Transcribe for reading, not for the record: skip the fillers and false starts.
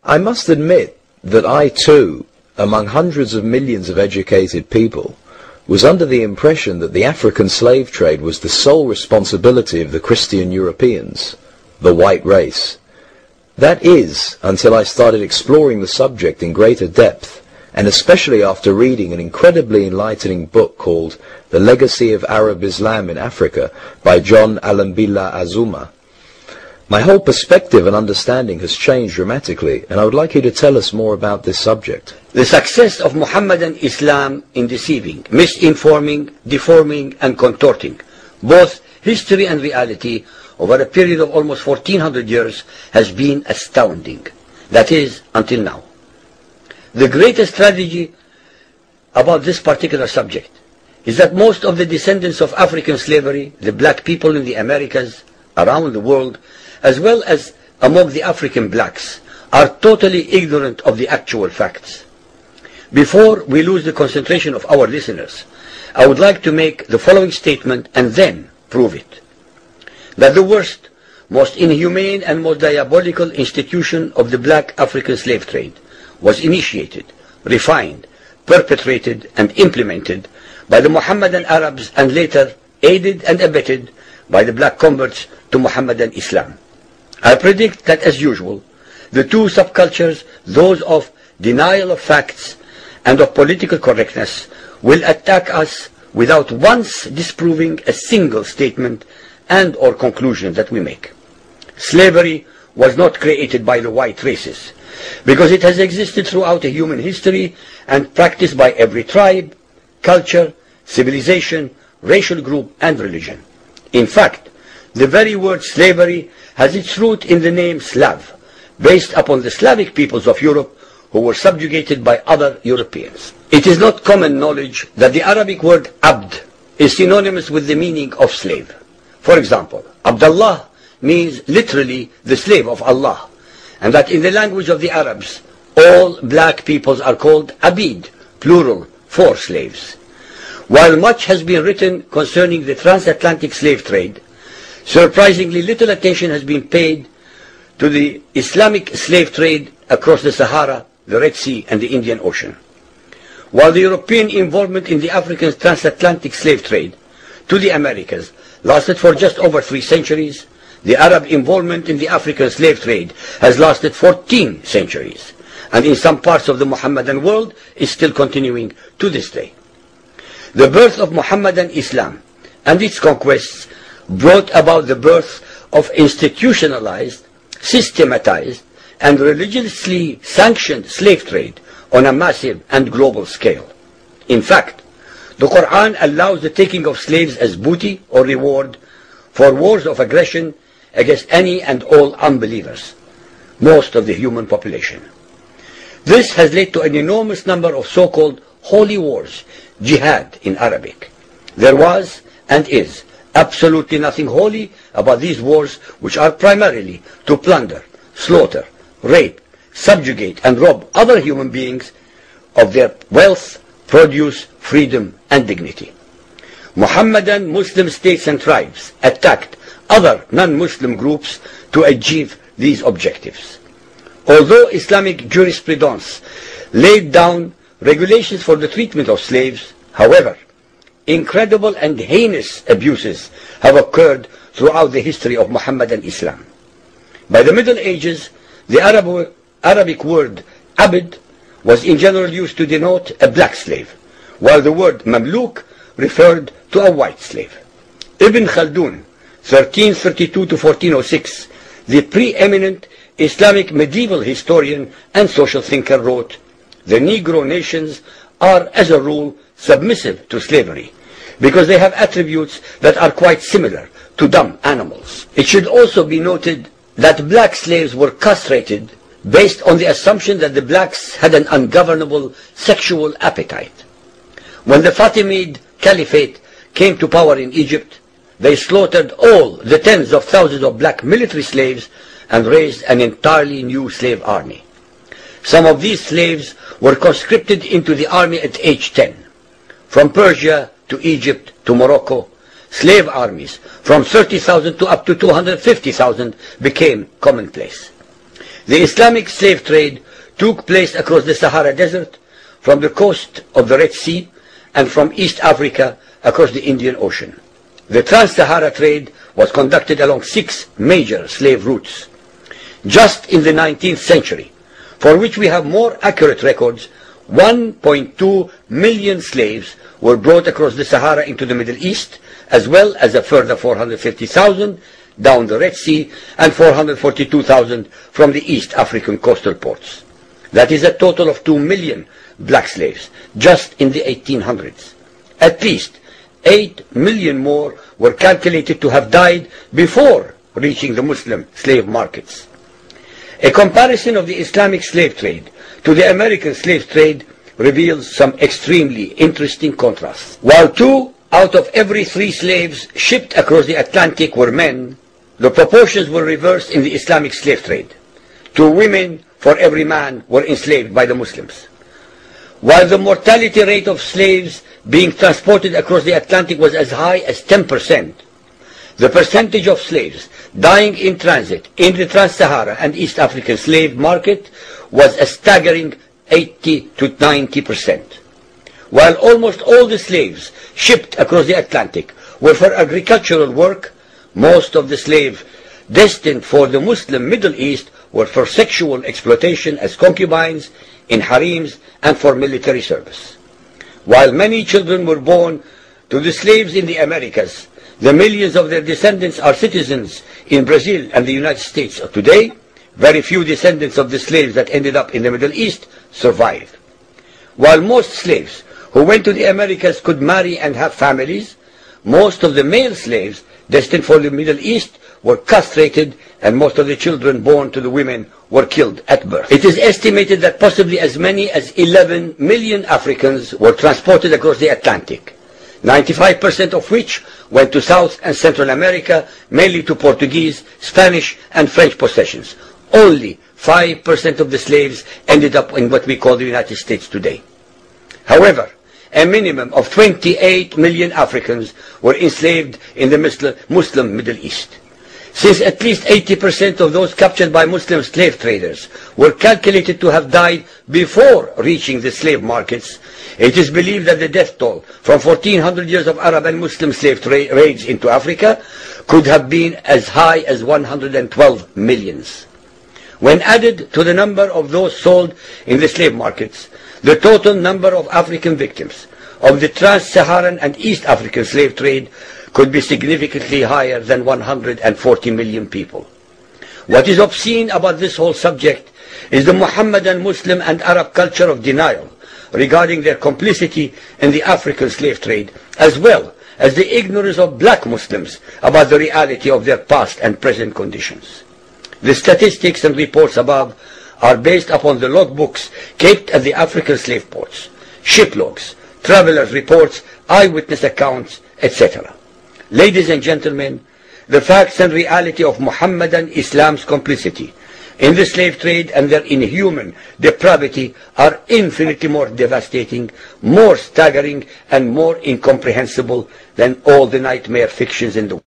I must admit that I too, among hundreds of millions of educated people, was under the impression that the African slave trade was the sole responsibility of the Christian Europeans, the white race. That is, until I started exploring the subject in greater depth, and especially after reading an incredibly enlightening book called The Legacy of Arab Islam in Africa by John Alambila Azuma. My whole perspective and understanding has changed dramatically, and I would like you to tell us more about this subject. The success of Muhammadan Islam in deceiving, misinforming, deforming and contorting both history and reality over a period of almost 1400 years has been astounding. That is, until now. The greatest tragedy about this particular subject is that most of the descendants of African slavery, the black people in the Americas, around the world, as well as among the African blacks, are totally ignorant of the actual facts. Before we lose the concentration of our listeners, I would like to make the following statement and then prove it. That the worst, most inhumane and most diabolical institution of the black African slave trade was initiated, refined, perpetrated and implemented by the Mohammedan Arabs and later aided and abetted by the black converts to Mohammedan Islam. I predict that, as usual, the two subcultures, those of denial of facts and of political correctness, will attack us without once disproving a single statement and or conclusion that we make. Slavery was not created by the white races, because it has existed throughout human history and practiced by every tribe, culture, civilization, racial group and religion. In fact, the very word slavery has its root in the name Slav, based upon the Slavic peoples of Europe who were subjugated by other Europeans. It is not common knowledge that the Arabic word abd is synonymous with the meaning of slave. For example, Abdullah means literally the slave of Allah, and that in the language of the Arabs, all black peoples are called abid, plural, for slaves. While much has been written concerning the transatlantic slave trade, surprisingly little attention has been paid to the Islamic slave trade across the Sahara, the Red Sea and the Indian Ocean. While the European involvement in the African transatlantic slave trade to the Americas lasted for just over 3 centuries, the Arab involvement in the African slave trade has lasted 14 centuries, and in some parts of the Mohammedan world is still continuing to this day. The birth of Mohammedan Islam and its conquests brought about the birth of institutionalized, systematized, and religiously sanctioned slave trade on a massive and global scale. In fact, the Quran allows the taking of slaves as booty or reward for wars of aggression against any and all unbelievers, most of the human population. This has led to an enormous number of so-called holy wars, jihad in Arabic. There was and is absolutely nothing holy about these wars, which are primarily to plunder, slaughter, rape, subjugate and rob other human beings of their wealth, produce, freedom and dignity. Mohammedan Muslim states and tribes attacked other non-Muslim groups to achieve these objectives. Although Islamic jurisprudence laid down regulations for the treatment of slaves, however, incredible and heinous abuses have occurred throughout the history of Mohammedan Islam. By the Middle Ages, the Arabic word abd was in general used to denote a black slave, while the word mamluk referred to a white slave. Ibn Khaldun, 1332 to 1406, the preeminent Islamic medieval historian and social thinker, wrote, "The Negro nations are, as a rule, submissive to slavery, because they have attributes that are quite similar to dumb animals." It should also be noted that black slaves were castrated based on the assumption that the blacks had an ungovernable sexual appetite. When the Fatimid Caliphate came to power in Egypt, they slaughtered all the tens of thousands of black military slaves and raised an entirely new slave army. Some of these slaves were conscripted into the army at age 10. From Persia to Egypt to Morocco, slave armies from 30,000 to up to 250,000 became commonplace. The Islamic slave trade took place across the Sahara Desert, from the coast of the Red Sea, and from East Africa across the Indian Ocean. The Trans-Sahara trade was conducted along 6 major slave routes. Just in the 19th century, for which we have more accurate records, 1.2 million slaves were brought across the Sahara into the Middle East, as well as a further 450,000 down the Red Sea and 442,000 from the East African coastal ports. That is a total of 2 million black slaves just in the 1800s. At least 8 million more were calculated to have died before reaching the Muslim slave markets. A comparison of the Islamic slave trade to the American slave trade reveals some extremely interesting contrasts. While 2 out of every 3 slaves shipped across the Atlantic were men, the proportions were reversed in the Islamic slave trade. 2 women for every man were enslaved by the Muslims. While the mortality rate of slaves being transported across the Atlantic was as high as 10%, the percentage of slaves dying in transit in the Trans-Sahara and East African slave market was a staggering 80 to 90%. While almost all the slaves shipped across the Atlantic were for agricultural work, most of the slaves destined for the Muslim Middle East were for sexual exploitation as concubines, in harems, and for military service. While many children were born to the slaves in the Americas, the millions of their descendants are citizens in Brazil and the United States today. Very few descendants of the slaves that ended up in the Middle East survived. While most slaves who went to the Americas could marry and have families, most of the male slaves destined for the Middle East were castrated, and most of the children born to the women were killed at birth. It is estimated that possibly as many as 11 million Africans were transported across the Atlantic, 95% of which went to South and Central America, mainly to Portuguese, Spanish, and French possessions. Only 5% of the slaves ended up in what we call the United States today. However, a minimum of 28 million Africans were enslaved in the Muslim Middle East. Since at least 80% of those captured by Muslim slave traders were calculated to have died before reaching the slave markets, it is believed that the death toll from 1400 years of Arab and Muslim slave raids into Africa could have been as high as 112 millions. When added to the number of those sold in the slave markets, the total number of African victims of the Trans-Saharan and East African slave trade could be significantly higher than 140 million people. What is obscene about this whole subject is the Muhammadan, Muslim, and Arab culture of denial regarding their complicity in the African slave trade, as well as the ignorance of black Muslims about the reality of their past and present conditions. The statistics and reports above are based upon the logbooks kept at the African slave ports, ship logs, travelers' reports, eyewitness accounts, etc. Ladies and gentlemen, the facts and reality of Muhammadan Islam's complicity in the slave trade and their inhuman depravity are infinitely more devastating, more staggering, and more incomprehensible than all the nightmare fictions in the world.